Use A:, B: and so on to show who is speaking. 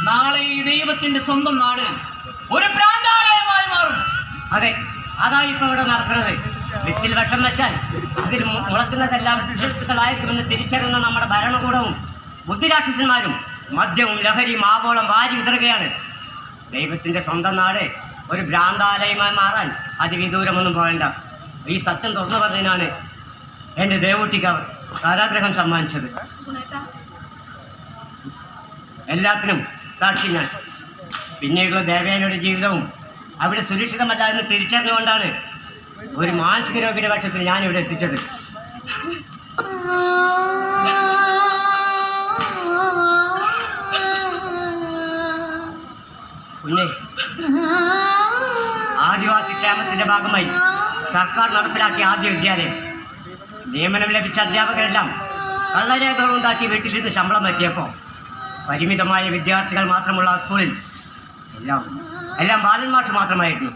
A: നാളെ ഈ ദൈവത്തിന്റെ സ്വന്തം നാട് ഒരു ഭ്രാന്താലയമായി മാറും.
B: അതെ, അതാ ഇപ്പൊ ഇവിടെ നടക്കുന്നത്. വിത്തിൽ വിഷം വെച്ചാൽ അതിൽ മുളക്കുന്നതെല്ലാം വിഷത്തുക്കളായിരിക്കുമെന്ന് തിരിച്ചറിയുന്ന നമ്മുടെ ഭരണകൂടവും ബുദ്ധിരാക്ഷസന്മാരും മദ്യവും ലഹരിയും ആവോളം വാരി വിതറുകയാണ്. ദൈവത്തിന്റെ സ്വന്തം നാട് ഒരു ഭ്രാന്താലയമായി മാറാൻ അതിവിദൂരമൊന്നും പോകേണ്ട. ഈ സത്യം തുറന്നു പറഞ്ഞതിനാണ് എൻ്റെ ദേവൂട്ടിക്ക് കാരാഗ്രഹം സമ്മാനിച്ചത്. എല്ലാത്തിനും സാക്ഷി ഞാൻ. പിന്നീടുള്ള ദേവയാനിയുടെ ജീവിതവും അവിടെ സുരക്ഷിതമല്ല എന്ന് തിരിച്ചറിഞ്ഞുകൊണ്ടാണ് ഒരു മാനസിക രോഗിയുടെ പക്ഷത്തിൽ ഞാനിവിടെ എത്തിച്ചത്. കുഞ്ഞെ, ആദിവാസി ക്ഷേമത്തിന്റെ ഭാഗമായി സർക്കാർ നടപ്പിലാക്കിയ ആദ്യ വിദ്യാലയം. നിയമനം ലഭിച്ച അധ്യാപകരെല്ലാം കള്ളരേഖകൾ ഉണ്ടാക്കി വീട്ടിലിരുന്ന് ശമ്പളം പറ്റിയപ്പോൾ പരിമിതമായ വിദ്യാർത്ഥികൾ മാത്രമുള്ള ആ സ്കൂളിൽ എല്ലാം ബാലന്മാർക്ക് മാത്രമായിരുന്നു.